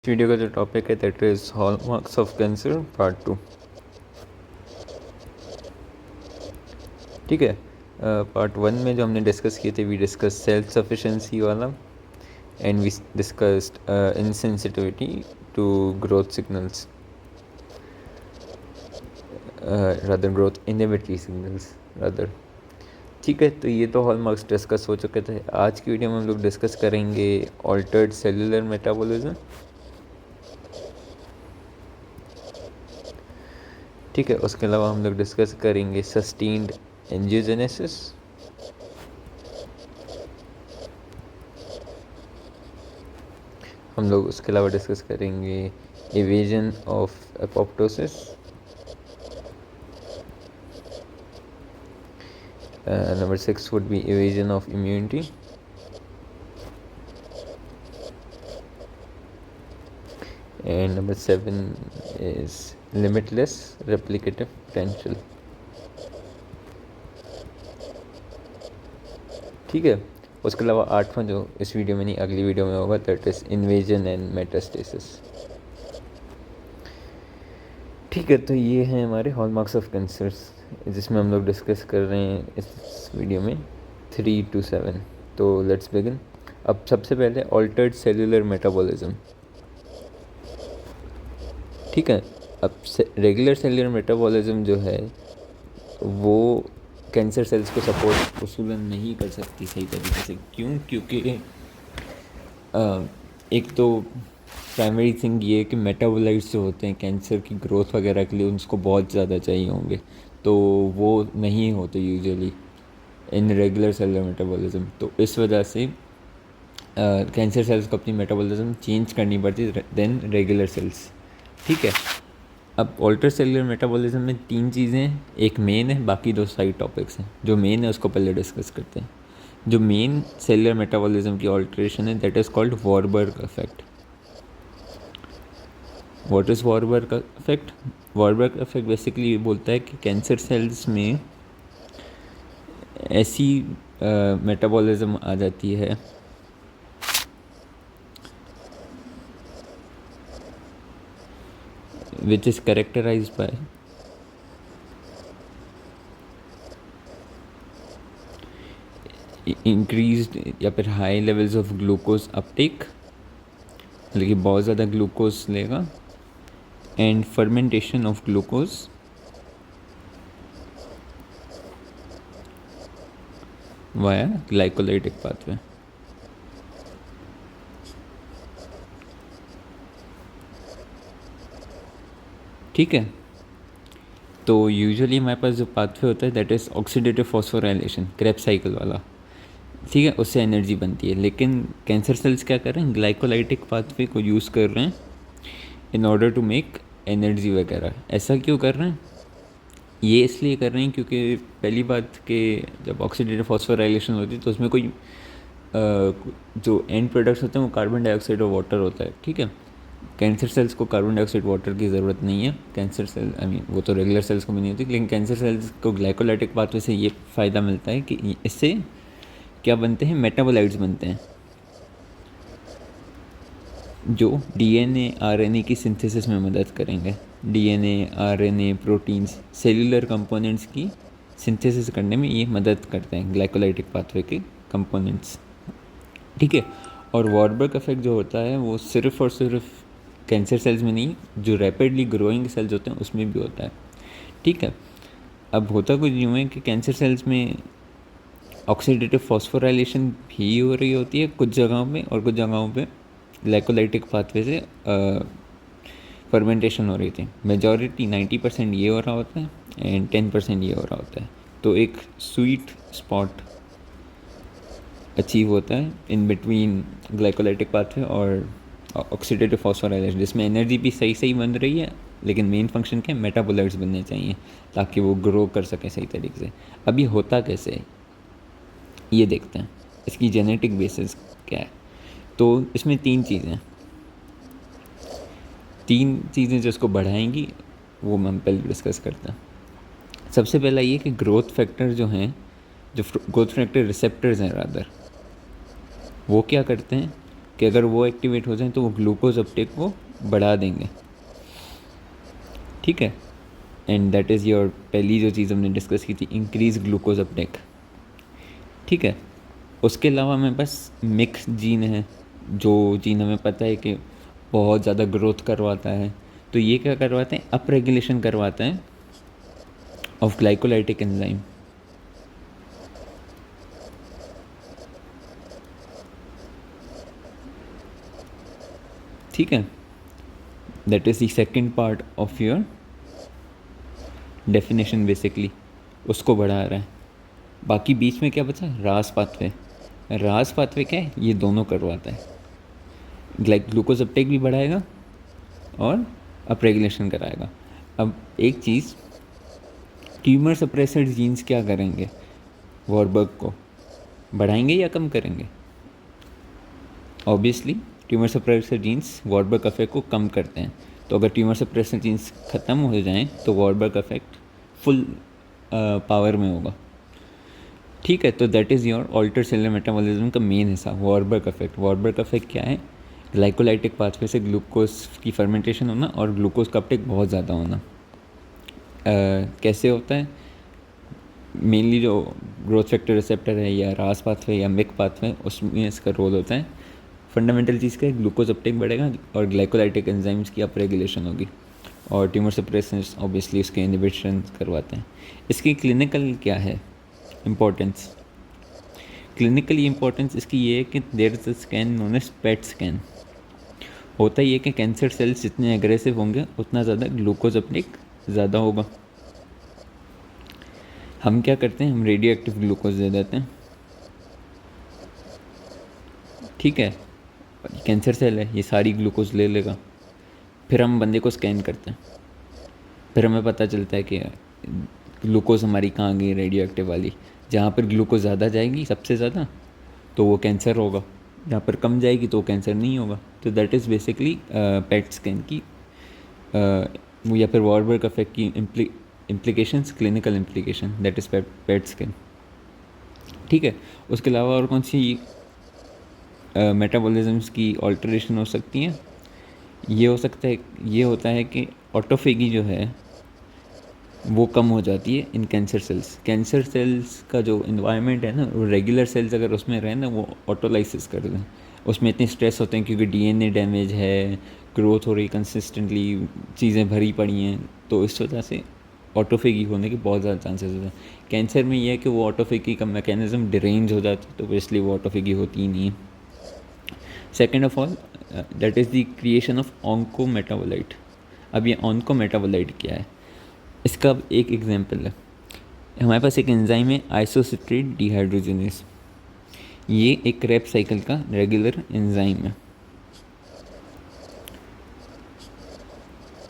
Video का जो topic है that is hallmarks of cancer part 2। ठीक है, पार्ट 1 में जो हमने डिस्कस किए थे, वी डिस्कस सेल्फ सफिशिएंसी वाला and we discussed insensitivity to growth signals, rather growth inhibitory signals rather. ठीक है, तो ये तो हॉलमार्क्स डिस्कस हो चुके थे। आज की वीडियो में हम लोग डिस्कस करेंगे ऑल्टर्ड सेलुलर मेटाबॉलिज्म। ठीक है, उसके अलावा हम लोग डिस्कस करेंगे सस्टेन्ड एंजियोजेनेसिस, हम लोग उसके अलावा डिस्कस करेंगे evasion of apoptosis, number 6 would be evasion of immunity, and number 7 is limitless replicative potential। ठीक है, उसके अलावा 8वां जो इस वीडियो में नहीं अगली वीडियो में होगा that is invasion and metastasis. ठीक है, तो ये हैं हमारे हॉलमार्क्स ऑफ कैंसर्स, जिसमें हम लोग डिस्कस कर रहे हैं इस वीडियो में 3 to 7। तो लेट्स बिगिन। अब सबसे पहले ऑल्टर्ड सेलुलर मेटाबॉलिज्म। ठीक है, अब रेगुलर सेलुलर मेटाबॉलिज्म जो है वो कैंसर सेल्स को सपोर्ट उसूलन नहीं कर सकती सही तरीके से। क्यों? क्योंकि एक तो प्राइमरी थिंग ये है कि मेटाबोलाइट्स जो होते हैं कैंसर की ग्रोथ वगैरह के लिए उनको बहुत ज़्यादा चाहिए होंगे, तो वो नहीं होते usually in regular cellular metabolism. तो इस वजह से कैंसर सेल्स को अपनी मेटाबॉलिज्म चेंज करनी पड़ती देन रेगुलर सेल्स। ठीक है, अब ऑल्टर सेलुलर मेटाबॉलिज्म में 3 चीज़ें हैं, एक मेन है, बाकी 2 साइड टॉपिक्स हैं। जो मेन है उसको पहले डिस्कस करते हैं। जो मेन सेलुलर मेटाबॉलिज्म की ऑल्ट्रेशन है that is called Warburg effect. What is Warburg effect? Warburg effect basically बोलता है कि कैंसर सेल्स में ऐसी मेटाबॉलिज्म आ जाती है which is characterized by increased या फिर high levels of glucose Uptake, मतलब कि बहुत ज़्यादा ग्लूकोज लेगा, and fermentation of glucose via glycolytic pathway. ठीक है, तो यूजुअली हमारे पास जो पाथवे होता है that is oxidative phosphorylation, Krebs cycle वाला। ठीक है, उससे एनर्जी बनती है। लेकिन कैंसर सेल्स क्या कर रहे हैं? ग्लाइकोलाइटिक पाथवे को यूज़ कर रहे हैं in order to make energy वगैरह। ऐसा क्यों कर रहे हैं? ये इसलिए कर रहे हैं क्योंकि पहली बात कि जब ऑक्सीडेटिव फॉस्फोराइलेशन होती है तो उसमें कोई जो एंड प्रोडक्ट्स होते हैं वो कार्बन डाइऑक्साइड और वाटर होता है। ठीक है, कैंसर सेल्स को कार्बन डाइऑक्साइड वाटर की ज़रूरत नहीं है। कैंसर सेल वो तो रेगुलर सेल्स को भी नहीं होती, लेकिन कैंसर सेल्स को ग्लाइकोलाइटिक पाथवे से ये फ़ायदा मिलता है कि इससे क्या बनते हैं? मेटाबोलाइट्स बनते हैं जो डीएनए आरएनए की सिंथेसिस में मदद करेंगे। DNA RNA proteins cellular components की सिंथेसिस करने में ये मदद करते हैं, ग्लाइकोलाइटिक पाथवे के कंपोनेंट्स। ठीक है, और वॉरबर्ग इफेक्ट जो होता है वो सिर्फ और सिर्फ कैंसर सेल्स में नहीं, जो रैपिडली ग्रोइंग सेल्स होते हैं उसमें भी होता है। ठीक है, अब होता कुछ यूँ है कि कैंसर सेल्स में ऑक्सीडेटिव फॉस्फोराइलेशन भी हो रही होती है कुछ जगहों पे, और कुछ जगहों पे ग्लाइकोलाइटिक पाथवे से फर्मेंटेशन हो रही थी। मेजॉरिटी 90% ये हो रहा होता है एंड 10% ये हो रहा होता है। तो एक स्वीट स्पॉट अचीव होता है इन बिटवीन ग्लाइकोलाइटिक पाथवे और ऑक्सीडेटिव फॉस्फोराइलेशन, जिसमें एनर्जी भी सही सही बन रही है, लेकिन मेन फंक्शन क्या है? मेटाबोलाइट्स बनने चाहिए ताकि वो ग्रो कर सके सही तरीके से। अब ये होता कैसे है ये देखते हैं, इसकी जेनेटिक बेसिस क्या है। तो इसमें 3 चीज़ें जो इसको बढ़ाएंगी वो हम पहले डिस्कस करते हैं। सबसे पहला ये कि ग्रोथ फैक्टर जो हैं, जो ग्रोथ फैक्टर रिसेप्टर्स हैं रादर, वो क्या करते हैं? कि अगर वो एक्टिवेट हो जाए तो वो ग्लूकोज अपटेक को बढ़ा देंगे, ठीक है। एंड दैट इज़ योर पहली जो चीज़ हमने डिस्कस की थी, इंक्रीज ग्लूकोज अपटेक, ठीक है। उसके अलावा हमें पास मिक्स जीन है, जो जीन हमें पता है कि बहुत ज़्यादा ग्रोथ करवाता है। तो ये क्या करवाते हैं, अप रेगुलेशन करवाता है ऑफ ग्लाइकोलाइटिक एंजाइम, ठीक है। That is the second part of your definition, basically उसको बढ़ा रहा है। बाकी बीच में क्या बचा, रास पाथवे। रास पाथवे क्या है, ये दोनों करवाता है, ग्लूकोज अपटेक भी बढ़ाएगा और अप रेगुलेशन कराएगा। अब एक चीज़, ट्यूमर सप्रेसर जीन्स क्या करेंगे, वॉरबर्ग को बढ़ाएंगे या कम करेंगे? Obviously tumour suppressor jeans Warburg effect को कम करते हैं। तो अगर ट्यूमर सप्रेसर जीन्स ख़त्म हो जाएं तो वॉरबर्ग इफेक्ट फुल पावर में होगा, ठीक है। तो that is your alter cellular metabolism का मेन हिस्सा, वॉरबर्ग इफेक्ट। वॉरबर्ग इफेक्ट क्या है, ग्लाइकोलाइटिक पाथवे से ग्लूकोज की फर्मेंटेशन होना और ग्लूकोज का अपटेक बहुत ज़्यादा होना। कैसे होता है, मेनली जो ग्रोथ फैक्टर रिसेप्टर है या रास पाथवे या मिक पाथवे, उसमें इसका रोल होता है। फंडामेंटल चीज़ का है, ग्लूकोज अपटेक बढ़ेगा और ग्लाइकोलाइटिक एंजाइम्स की अप रेगुलेशन होगी, और ट्यूमर सप्रेसर्स ऑब्वियसली इसके इनहिबिशन करवाते हैं। इसकी क्लिनिकल क्या है इम्पोर्टेंस, क्लिनिकली इम्पोर्टेंस इसकी ये है कि there is a scan known as PET scan. होता ही है कि कैंसर सेल्स जितने एग्रेसिव होंगे उतना ज़्यादा ग्लूकोज अपटेक ज़्यादा होगा। हम क्या करते हैं, हम रेडियो एक्टिव ग्लूकोज दे देते हैं, ठीक है। कैंसर सेल है, ये सारी ग्लूकोज ले लेगा। फिर हम बंदे को स्कैन करते हैं, फिर हमें पता चलता है कि ग्लूकोज हमारी कहाँ गई, रेडियो एक्टिव वाली। जहाँ पर ग्लूकोज ज़्यादा जाएगी सबसे ज़्यादा तो वो कैंसर होगा, जहाँ पर कम जाएगी तो कैंसर नहीं होगा। तो that is basically PET scan की या फिर वॉरबर्ग इफेक्ट की implications, clinical implication, that is PET scan, ठीक है। उसके अलावा और कौन सी मेटाबॉलिज्म्स की ऑल्टरेशन हो सकती हैं, ये हो सकता है, ये होता है कि ऑटोफेगी जो है वो कम हो जाती है इन कैंसर सेल्स। कैंसर सेल्स का जो इन्वायरमेंट है ना, वो रेगुलर सेल्स अगर उसमें रहे ना, वो ऑटोलाइसिस कर दें। उसमें इतने स्ट्रेस होते हैं क्योंकि डीएनए डैमेज है, ग्रोथ हो रही कंसिस्टेंटली, चीज़ें भरी पड़ी हैं, तो इस वजह से ऑटोफेगी होने के बहुत ज़्यादा चांसेस होते हैं। कैंसर में यह है कि वो ऑटोफेगी का मैकेनिज्म डिरेंज हो जाता है, तो इसलिए वो ऑटोफेगी होती ही नहीं है। Second of all, that is the creation of oncometabolite. अब ये ऑन्कोमेटाबोलाइट क्या है, इसका अब एक एग्जांपल है। हमारे पास एक एंजाइम है आइसोसिट्रेट डिहाइड्रोजनेस, ये एक क्रेब साइकिल का रेगुलर एंजाइम है।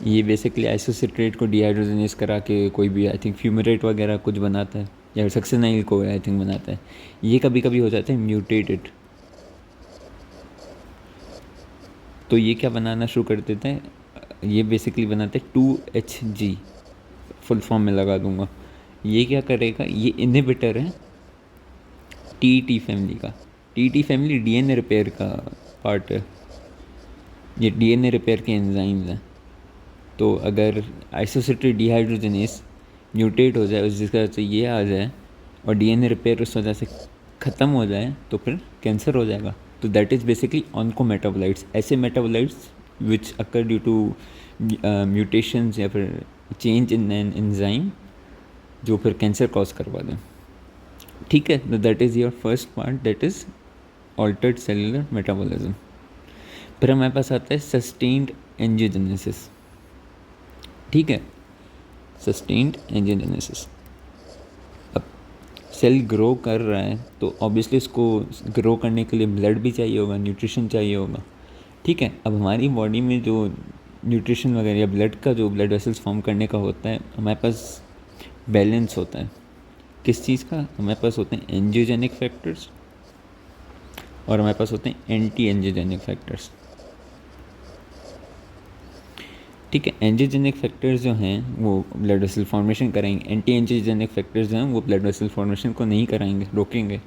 ये बेसिकली आइसोसिट्रेट को डिहाइड्रोजनेस करा के कोई भी आई थिंक फ्यूमरेट वगैरह कुछ बनाता है, या सक्सेनाइल को आई थिंक बनाता है। ये कभी कभी हो जाता है म्यूटेटेड, तो ये क्या बनाना शुरू कर देते हैं, ये बेसिकली बनाते हैं 2HG, फुल फॉर्म में लगा दूंगा। ये क्या करेगा, ये इनहिबिटर है TT फैमिली का। TT फैमिली डीएनए रिपेयर का पार्ट है, ये डीएनए रिपेयर के एंजाइम्स हैं। तो अगर आइसोसिट्रेट डिहाइड्रोजनेस म्यूटेट हो जाए, उस जिसका से ये आ जाए और डीएनए रिपेयर उस वजह से ख़त्म हो जाए, तो फिर कैंसर हो जाएगा। तो दैट इज़ बेसिकली ऑन्कोमेटाबोलाइट्स, ऐसे metabolites which occur due to mutations या फिर चेंज इन एन एंजाइम जो फिर कैंसर कॉज करवा दें, ठीक है। तो that is your first part, that is altered cellular metabolism. फिर हमारे पास आता है सस्टेन्ड एंजियोजेनेसिस, ठीक है। सस्टेन्ड एंजियोजेनेसिस, अब सेल ग्रो कर रहा है तो ऑब्वियसली उसको ग्रो करने के लिए ब्लड भी चाहिए होगा, न्यूट्रिशन चाहिए होगा, ठीक है। अब हमारी बॉडी में जो न्यूट्रिशन वगैरह या ब्लड का जो ब्लड वेसल्स फॉर्म करने का होता है, हमारे पास बैलेंस होता है किस चीज़ का, हमारे पास होते हैं एंजियोजेनिक फैक्टर्स और हमारे पास होते हैं एंटी एंजियोजेनिक फैक्टर्स, ठीक है। एंजियोजेनिक फैक्टर्स जो हैं वो ब्लड वेसल फॉर्मेशन कराएंगे, एंटी एंजियोजेनिक फैक्टर्स जो हैं वो ब्लड वेसल फॉर्मेशन को नहीं कराएंगे, रोकेंगे।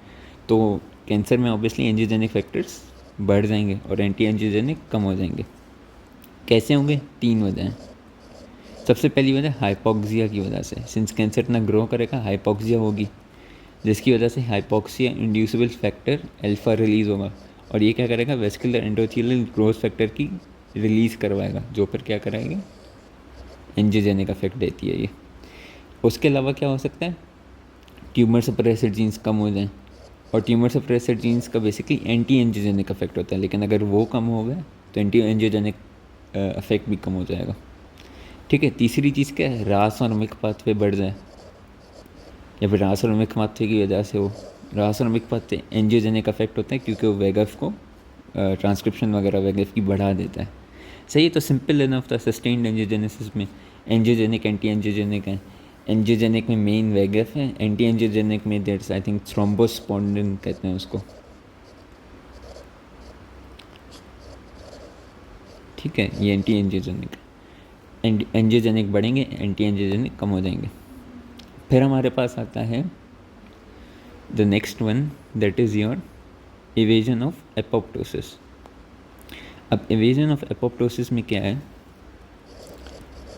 तो कैंसर में ऑब्वियसली एंजियोजेनिक फैक्टर्स बढ़ जाएंगे और एंटी एंजियोजेनिक कम हो जाएंगे। कैसे होंगे? 3 वजह हैं। सबसे पहली वजह हाइपोक्सिया की वजह से, सिंस कैंसर इतना ग्रो करेगा हाइपोक्सिया होगी, जिसकी वजह से hypoxia inducible factor alpha release होगा और ये क्या करेगा? वेस्कुलर एंडोथेलियल ग्रोथ फैक्टर की रिलीज़ करवाएगा, जो फिर क्या कराएगा? एंजियोजेनिक इफेक्ट देती है ये। उसके अलावा क्या हो सकता है? ट्यूमर सप्रेसर जीन्स कम हो जाएं, और ट्यूमर सप्रेसर जीन्स का बेसिकली एंटी एंजियोजेनिक इफेक्ट होता है, लेकिन अगर वो कम हो गया तो एंटी एंजियोजेनिक इफेक्ट भी कम हो जाएगा। ठीक है। तीसरी चीज़ क्या है? रास और मिक पाथवे बढ़ जाए, या फिर रास और मिक पाथवे की वजह से हो। रास और मिक पाथवे एंजियोजेनिक इफेक्ट होता है क्योंकि वो वेगफ को ट्रांसक्रिप्शन वगैरह वेगफ की बढ़ा देता है। सही है। तो सिंपल इनफ था सस्टेन्ड एंजियोजेनेसिस में एंजियोजेनिक एंटी एंजियोजेनिक है। एंजियोजेनिक में मेन वेगफ है, एंटी एंजियोजेनिक में दैट्स आई थिंक थ्रोम्बोस्पोंडिन कहते हैं उसको। ठीक है, ये एंटी एंजियोजेनिक। एंजियोजेनिक बढ़ेंगे, एंटी एंजियोजेनिक कम हो जाएंगे। फिर हमारे पास आता है the next one, that is your evasion of apoptosis. अब इवेजन ऑफ एपोप्टोसिस में क्या है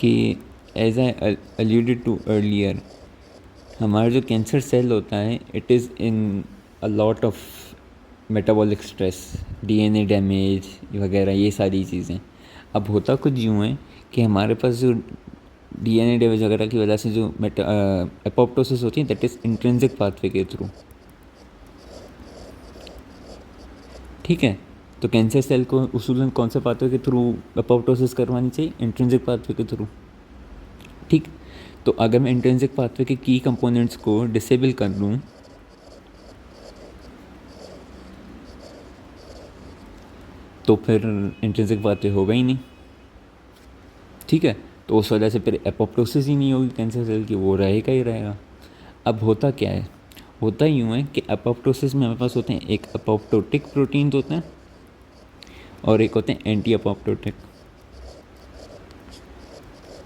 कि एज आई अलूडेड टू अर्लियर, हमारा जो कैंसर सेल होता है it is in a lot of metabolic stress, DNA damage वगैरह ये सारी चीज़ें। अब होता कुछ यूँ है कि हमारे पास जो डीएनए डैमेज वगैरह की वजह से जो एपोप्टोसिस होती है दैट इज़ इंट्रिंसिक पाथवे के थ्रू। ठीक है। तो कैंसर सेल को उसूलन कौन से पाथवे के थ्रू एपोप्टोसिस करवानी चाहिए? इंट्रिंसिक पाथवे के थ्रू। ठीक। तो अगर मैं इंट्रिंसिक पाथवे के की कंपोनेंट्स को डिसेबल कर दूँ तो फिर इंट्रिंसिक पाथवे होगा ही नहीं। ठीक है। तो उस वजह से फिर एपोप्टोसिस ही नहीं होगी कैंसर सेल की, वो रहेगा ही रहेगा। अब होता क्या है? होता यूँ है कि एपोप्टोसिस में हमारे पास होते हैं एक एपोप्टोटिक प्रोटीन होते हैं और एक होते हैं एंटी एपोप्टोटिक।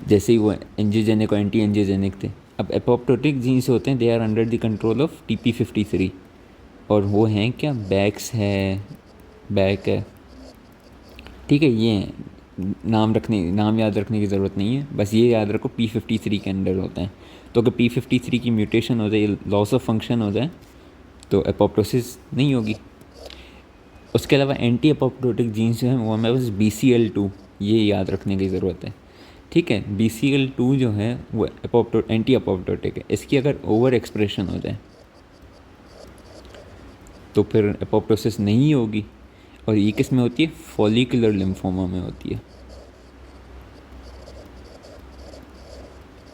जैसे ही वो एंजियोजेनिक और एंटी एंजियोजेनिक थे, अब एपोप्टोटिक जीन्स होते हैं they are under the control of TP53 और वो हैं क्या? बैक्स है, बैक है। ठीक है। ये हैं नाम याद रखने की ज़रूरत नहीं है, बस ये याद रखो P53 के अंडर होता है। तो अगर P53 की म्यूटेशन हो जाए, लॉस ऑफ फंक्शन हो जाए तो एपोप्टोसिस नहीं होगी। उसके अलावा एंटी एपोप्टोटिक जीन्स जो हैं वो हमें बस BCL2, ये याद रखने की ज़रूरत है। ठीक है। BCL2 जो है वो एंटी एपोप्टोटिक है, इसकी अगर ओवर एक्सप्रेशन हो जाए तो फिर एपोप्टोसिस नहीं होगी। और ये किस में होती है? फॉलिकुलर लिम्फोमा में होती है।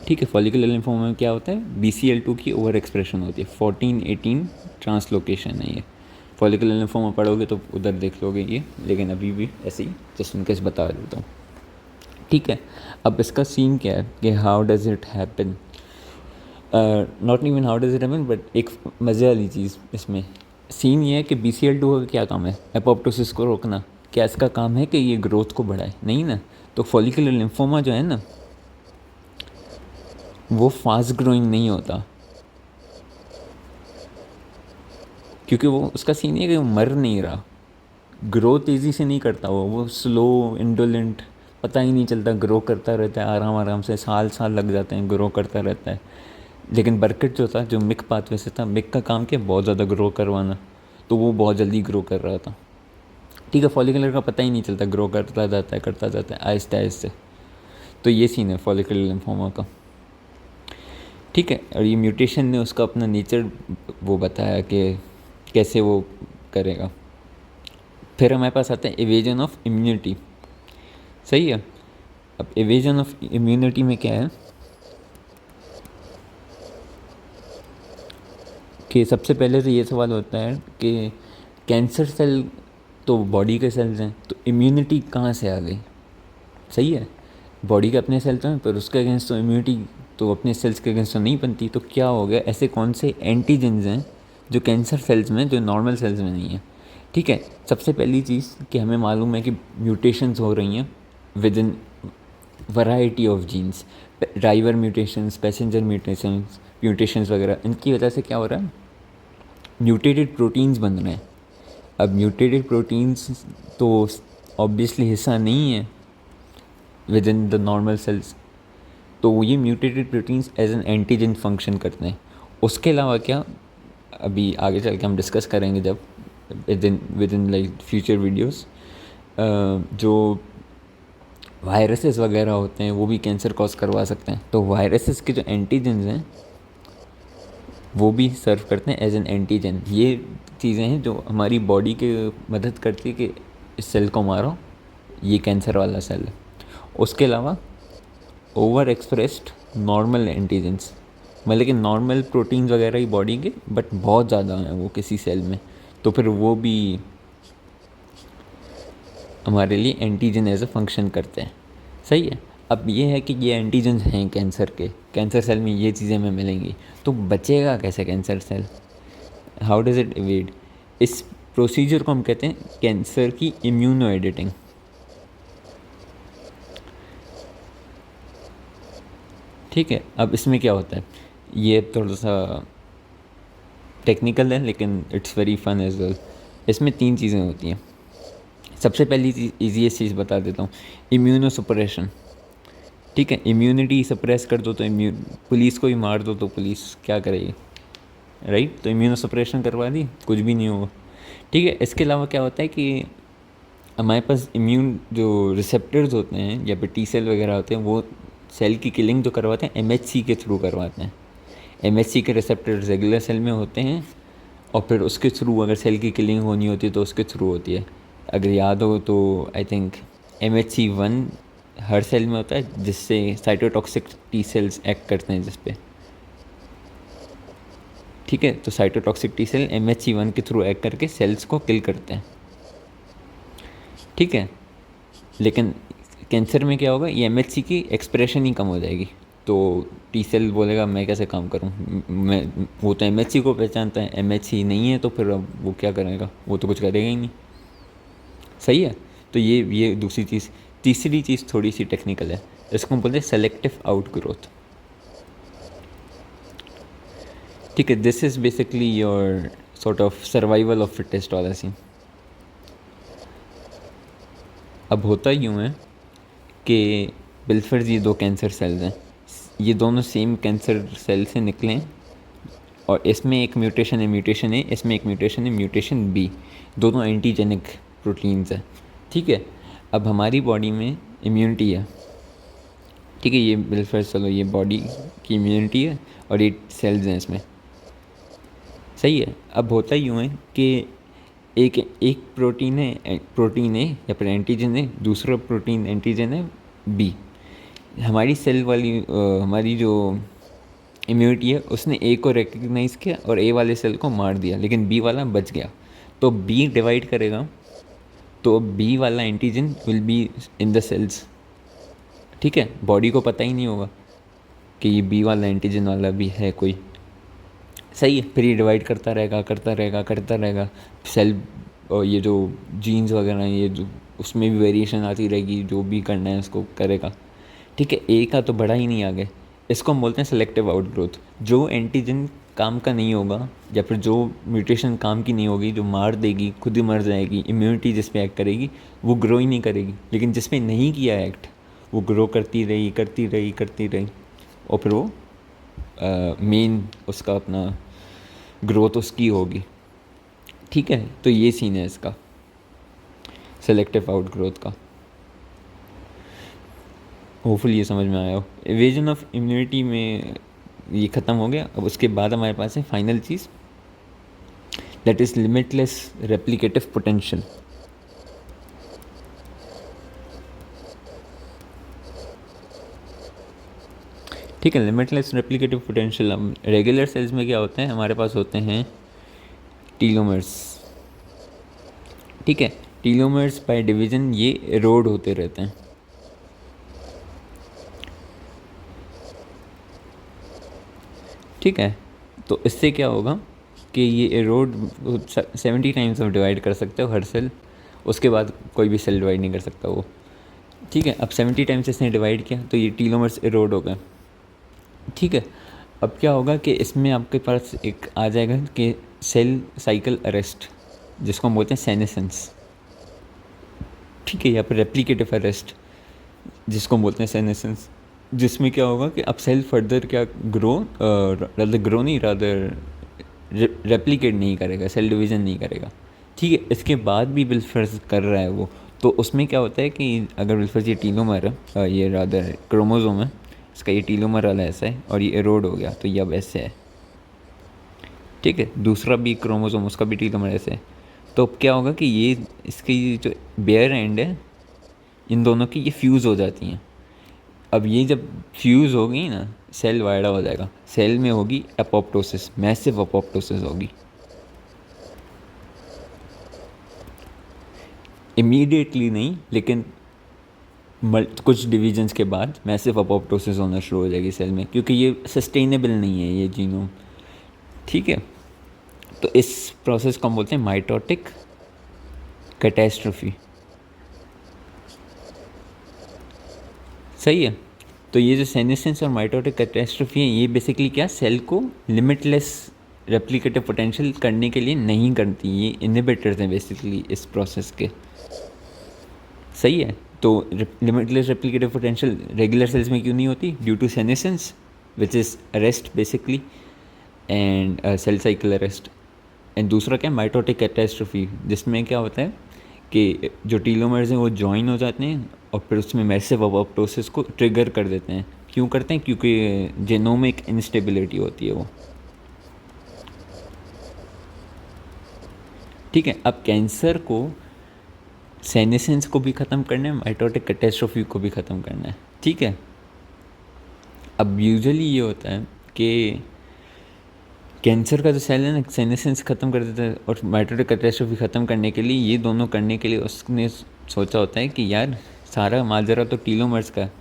ठीक है। फॉलिकुलर लिम्फोमा में क्या होता है? BCL2 की ओवर एक्सप्रेशन होती है। 14-18 ट्रांसलोकेशन है ये। फॉलिकुलर लिम्फोमा पढ़ोगे तो उधर देख लोगे ये, लेकिन अभी भी ऐसे ही जस्ट उनके बता देता हूँ। ठीक है। अब इसका सीन क्या है कि how does it happen, not even how does it happen, but एक मज़े वाली चीज़ इसमें सीन ये है कि BCL2 का क्या काम है? एपोप्टोसिस को रोकना। क्या इसका काम है कि ये ग्रोथ को बढ़ाए? नहीं ना। तो फॉलिकुलर लिम्फोमा जो है ना वो फास्ट ग्रोइंग नहीं होता, क्योंकि वो उसका सीन है कि वो मर नहीं रहा, ग्रो तेज़ी से नहीं करता, वो स्लो इंडोलेंट, पता ही नहीं चलता, ग्रो करता रहता है आराम आराम से, साल साल लग जाते हैं, ग्रो करता रहता है। लेकिन बर्केट जो था, जो मिक पाथवे से था, मिक का काम क्या? बहुत ज़्यादा ग्रो करवाना, तो वो बहुत जल्दी ग्रो कर रहा था। ठीक है। फॉलिकुलर का पता ही नहीं चलता, ग्रो करता जाता है आहिस्ते आहिस्ते। तो ये सीन है फॉलिकुलर लिम्फोमा का। ठीक है। और ये म्यूटेशन ने उसका अपना नेचर वो बताया कि कैसे वो करेगा। फिर हमारे पास आता है इवेजन ऑफ इम्यूनिटी। सही है। अब इवेजन ऑफ इम्यूनिटी में क्या है कि सबसे पहले तो ये सवाल होता है कि कैंसर सेल तो बॉडी के सेल्स हैं, तो इम्यूनिटी कहाँ से आ गई? सही है। बॉडी के अपने सेल्स हैं, पर उसके अगेंस्ट तो इम्यूनिटी तो अपने सेल्स के अगेंस्ट तो नहीं बनती। तो क्या हो गया? ऐसे कौन से एंटीजेंस हैं जो कैंसर सेल्स में, जो नॉर्मल सेल्स में नहीं है? ठीक है। सबसे पहली चीज़ कि हमें मालूम है कि म्यूटेशंस हो रही हैं within variety of genes, driver mutations, passenger mutations वगैरह, इनकी वजह से क्या हो रहा है? म्यूटेटेड प्रोटीन्स बन रहे हैं। अब म्यूटेटेड प्रोटीन्स तो ऑब्वियसली हिस्सा नहीं है within the normal cells, तो ये mutated proteins as an antigen function करते हैं। उसके अलावा क्या, अभी आगे चल के हम डिस्कस करेंगे जब with in like future videos, जो वायरसेस वगैरह होते हैं वो भी कैंसर कॉज करवा सकते हैं। तो वायरसेस के जो एंटीजन्स हैं वो भी सर्व करते हैं एज एन एंटीजन। ये चीज़ें हैं जो हमारी बॉडी के मदद करती है कि इस सेल को मारो, ये कैंसर वाला सेल है। उसके अलावा ओवर एक्सप्रेस्ड नॉर्मल एंटीजन्स, मतलब कि नॉर्मल प्रोटीन्स वगैरह ही बॉडी के, बट बहुत ज़्यादा हैं वो किसी सेल में, तो फिर वो भी हमारे लिए एंटीजन एज अ फंक्शन करते हैं। सही है। अब ये है कि ये एंटीजन्स हैं कैंसर के, कैंसर सेल में ये चीज़ें हमें मिलेंगी, तो बचेगा कैसे cancer cell, how does it evade? इस प्रोसीजर को हम कहते हैं कैंसर की इम्यूनो एडिटिंग। ठीक है। अब इसमें क्या होता है, ये थोड़ा सा टेक्निकल है लेकिन it's very fun as well. इसमें 3 चीज़ें होती हैं। सबसे पहली चीज़, ईजीएस्ट चीज़ बता देता हूँ, इम्यूनो सप्रेशन। ठीक है, इम्यूनिटी सप्रेस कर दो तो पुलिस को ही मार दो तो पुलिस क्या करेगी, राइट? तो इम्यूनो सप्रेशन करवा दी, कुछ भी नहीं होगा। ठीक है। इसके अलावा क्या होता है कि हमारे पास इम्यून जो रिसेप्टर्स होते हैं या फिर टी सेल वगैरह होते हैं, वो सेल की किलिंग जो करवाते हैं एमएचसी के थ्रू करवाते हैं। एमएचसी के रिसेप्टर्स रेगुलर सेल में होते हैं और फिर उसके थ्रू अगर सेल की किलिंग होनी होती है तो उसके थ्रू होती है। अगर याद हो तो I think MHC1 her cell में होता है, जिससे साइटोटॉक्सिक टी सेल्स एक्ट करते हैं जिस पे। ठीक है। तो साइटोटॉक्सिक टी सेल MHC1 के थ्रू एक्ट करके सेल्स को किल करते हैं। ठीक है। लेकिन कैंसर में क्या होगा, ये MHC की एक्सप्रेशन ही कम हो जाएगी, तो टी सेल बोलेगा मैं कैसे काम करूं, मैं, वो तो MHC को पहचानता है, MHC नहीं है तो फिर अब वो क्या करेगा, वो तो कुछ करेगा ही नहीं। सही है। तो ये दूसरी चीज़। तीसरी चीज़ थोड़ी सी टेक्निकल है, इसको हम बोलते हैं सेलेक्टिव आउट ग्रोथ। ठीक है। This is basically your sort of survival of fittest वाला सीन। अब होता यूँ है कि बिल्फर्स, ये 2 कैंसर सेल्स हैं, ये दोनों सेम कैंसर सेल से निकले हैं और इसमें एक म्यूटेशन है, म्यूटेशन ए, इसमें एक म्यूटेशन है, म्यूटेशन बी। दोनों एंटीजेनिक प्रोटीन्स है। ठीक है। अब हमारी बॉडी में इम्यूनिटी है। ठीक है। ये बिल्फर्स, चलो ये बॉडी की इम्यूनिटी है और ये सेल्स हैं इसमें। सही है। अब होता यूँ है कि एक प्रोटीन है या फिर एंटीजन है, दूसरा प्रोटीन एंटीजन है बी। हमारी सेल वाली हमारी जो इम्यूनिटी है उसने ए को रिकग्नाइज़ किया और ए वाले सेल को मार दिया, लेकिन बी वाला बच गया, तो बी डिवाइड करेगा, तो बी वाला antigen will be in the cells. ठीक है। बॉडी को पता ही नहीं होगा कि ये बी वाला एंटीजन वाला भी है कोई। सही है। फिर ये डिवाइड करता रहेगा करता रहेगा करता रहेगा, सेल और ये जो जीन्स वगैरह हैं ये जो, उसमें भी वेरिएशन आती रहेगी, जो भी करना है उसको करेगा। ठीक है। ए का तो बढ़ा ही नहीं आगे, इसको हम बोलते हैं सेलेक्टिव आउट ग्रोथ। जो एंटीजन काम का नहीं होगा या फिर जो म्यूटेशन काम की नहीं होगी, जो मार देगी, खुद ही मर जाएगी, इम्यूनिटी जिस पे एक्ट करेगी वो ग्रो ही नहीं करेगी, लेकिन जिस पे नहीं किया एक्ट वो ग्रो करती रही करती रही करती रही और फिर वो मेन उसका अपना ग्रोथ उसकी होगी। ठीक है। तो ये सीन है इसका सेलेक्टिव आउट ग्रोथ का। होपफुली ये समझ में आया हो। एवेजन ऑफ इम्यूनिटी में ये ख़त्म हो गया। अब उसके बाद हमारे पास है final cheese, that is limitless replicative potential. ठीक है। लिमिटलेस रेप्लिकेटिव पोटेंशियल, अब रेगुलर सेल्स में क्या होते हैं, हमारे पास होते हैं टीलोमर्स। ठीक है। टीलोमर्स बाय डिवीज़न ये एरोड होते रहते हैं। ठीक है। तो इससे क्या होगा कि ये एरोड 70 टाइम्स आप डिवाइड कर सकते हो हर सेल, उसके बाद कोई भी सेल डिवाइड नहीं कर सकता वो। ठीक है। अब 70 टाइम्स इसने डिवाइड किया तो ये टीलोमर्स एरोड हो गए। ठीक है। अब क्या होगा कि इसमें आपके पास एक आ जाएगा कि सेल साइकिल अरेस्ट। जिसको हम बोलते हैं सेनेसेंस, ठीक है, या फिर रेप्लिकेटिव अरेस्ट जिसको हम बोलते हैं सेनेसेंस, जिसमें क्या होगा कि अब सेल फर्दर क्या ग्रो नहीं, रादर रेप्लिकेट नहीं करेगा, सेल डिवीज़न नहीं करेगा, ठीक है। इसके बाद भी विल्फर्स कर रहा है वो, तो उसमें क्या होता है कि अगर विल्फर्स ये टीलोमर है, ये रादर क्रोमोसोम है, इसका ये टीलोमर वाला ऐसा है और ये एरोड हो गया, तो ये अब ऐसे है, ठीक है। दूसरा भी क्रोमोसोम, उसका भी टीलोमर ऐसे है, तो अब क्या होगा कि ये इसकी जो बेयर एंड है, इन दोनों की ये फ्यूज़ हो जाती हैं। अब ये जब फ्यूज़ होगी ना, सेल वायड़ा हो जाएगा, सेल में होगी एपोप्टोसिस, मैसिव एपोप्टोसिस होगी। इमीडिएटली नहीं, लेकिन कुछ डिवीजन्स के बाद मैसिव एपोप्टोसिस होना शुरू हो जाएगी सेल में, क्योंकि ये सस्टेनेबल नहीं है ये जीनोम, ठीक है। तो इस प्रोसेस को हम बोलते हैं माइटोटिक कैटेस्ट्रोफी, सही है। तो ये जो सेनेसेंस और माइटोटिक कैटेस्ट्रोफी है, ये बेसिकली क्या, सेल को लिमिटलेस रेप्लिकेटिव पोटेंशियल करने के लिए नहीं करती, ये इनहिबिटर्स हैं बेसिकली इस प्रोसेस के, सही है। तो limitless replicative potential regular cells में क्यों नहीं होती, due to senescence which is arrest basically, and cell cycle arrest. And दूसरा क्या, माइटोटिक कैटेस्ट्रोफी, जिसमें क्या होता है कि जो टीलोमर्स हैं वो जॉइन हो जाते हैं और फिर उसमें मैसिव एपोप्टोसिस को ट्रिगर कर देते हैं। क्यों करते हैं, क्योंकि जेनोमिक इंस्टेबिलिटी होती है वो, ठीक है। अब कैंसर को सेनेसेंस को भी ख़त्म करना है, माइटोटिक कैटेस्ट्रोफी को भी ख़त्म करना है, ठीक है। अब यूजुअली ये होता है कि कैंसर का जो सेल है ना, सेनेसेंस ख़त्म कर देता है, और माइटोटिक कैटेस्ट्रोफी ख़त्म करने के लिए, ये दोनों करने के लिए उसने सोचा होता है कि यार सारा माजरा तो टीलोमर्स का है,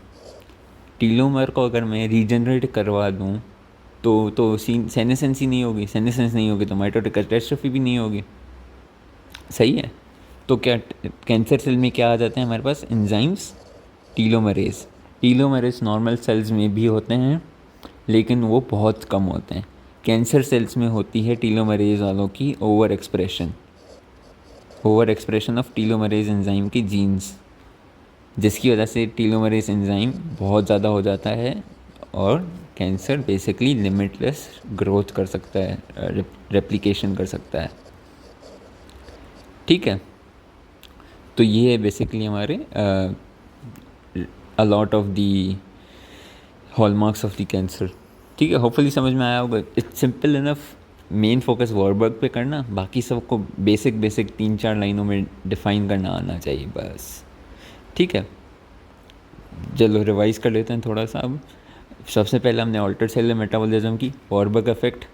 टीलोमर को अगर मैं रीजनरेट करवा दूँ तो सेनेसेंस ही नहीं होगी, सेनेसेंस नहीं होगी तो माइटोटिक कैटेस्ट्रोफी भी नहीं होगी, सही है। तो क्या कैंसर सेल में क्या आ जाते हैं हमारे पास, enzymes, telomerase. Telomerase normal cells में भी होते हैं, लेकिन वो बहुत कम होते हैं। कैंसर सेल्स में होती है टीलोमरेज वालों की over expression of telomerase enzyme की जीन्स, जिसकी वजह से टीलोमरेज एंजाइम बहुत ज़्यादा हो जाता है और कैंसर बेसिकली लिमिटलेस ग्रोथ कर सकता है, रेप्लिकेशन कर सकता है, ठीक है। तो ये है बेसिकली हमारे a lot of the hallmarks of the cancer, ठीक है। होपफुली समझ में आया होगा, it's simple enough. Main focus Warburg पे करना, बाकी सबको बेसिक 3-4 लाइनों में डिफ़ाइन करना आना चाहिए बस, ठीक है। चलो रिवाइज कर लेते हैं थोड़ा सा। अब सबसे पहले हमने ऑल्टर्ड सेलुलर मेटाबॉलिज्म की, वारबर्ग इफेक्ट,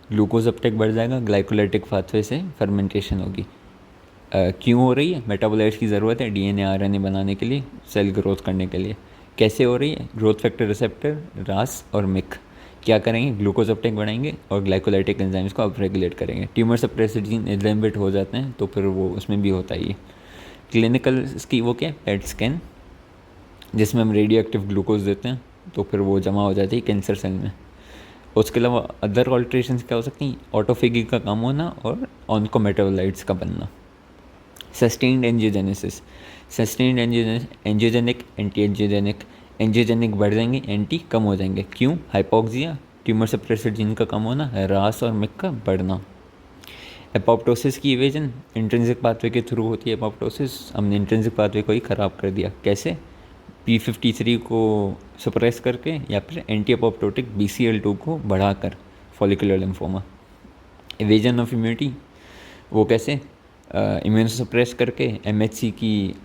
ग्लूकोज अपटेक बढ़ जाएगा, ग्लाइकोलाइटिक पाथवे से फर्मेंटेशन होगी। क्यों हो रही है, मेटाबोलाइट्स की ज़रूरत है डीएनए आरएनए बनाने के लिए, सेल ग्रोथ करने के लिए। कैसे हो रही है, ग्रोथ फैक्टर रिसेप्टर, रास और मिक क्या करेंगे, ग्लूकोज अपटेक बढ़ाएंगे और ग्लाइकोलाइटिक एंजाइम्स को अप रेगुलेट करेंगे। ट्यूमर सप्रेसर जीन इनहिबिट हो जाते हैं तो फिर वो उसमें भी होता ही है। क्लिनिकल इसकी वो क्या, पेट स्कैन, जिसमें हम रेडियो एक्टिव ग्लूकोज देते हैं तो फिर वो जमा हो जाती है कैंसर सेल में। उसके अलावा अदर ऑल्ट्रेशंस क्या हो सकती हैं, ऑटोफेगी का कम होना और ऑन्कोमेटाबोलाइट्स का बनना। Sustained angiogenesis, sustained angiogenic, anti angiogenic, angiogenic बढ़ जाएंगे, एंटी कम हो जाएंगे। क्यों, हाइपोक्सिया, ट्यूमर सप्रेसर जीन का कम होना, रास और मिक का बढ़ना। एपोप्टोसिस की इवेजन इंट्रिंसिक पाथवे के थ्रू होती है। एपोप्टोसिस हमने इंट्रिंसिक पाथवे को ही ख़राब कर दिया, कैसे, P53 को सप्रेस करके या फिर एंटी एपोप्टोटिक BCL2 को बढ़ाकर, follicular lymphoma. Evasion of immunity, वो कैसे, इम्यून सप्रेस करके, MHC की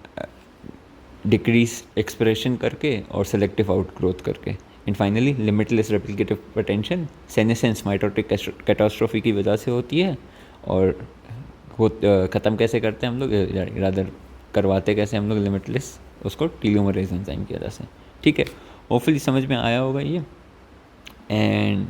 डिक्रीज एक्सप्रेशन करके और सेलेक्टिव आउट ग्रोथ करके। And finally limitless replicative potential, senescence mitotic catastrophe की वजह से होती है। और वो ख़त्म कैसे करते हैं हम लोग, रादर करवाते कैसे हम लोग लिमिटलेस, उसको टीलोमरेज एंजाइम की वजह से, ठीक है। होपफुली समझ में आया होगा ये। एंड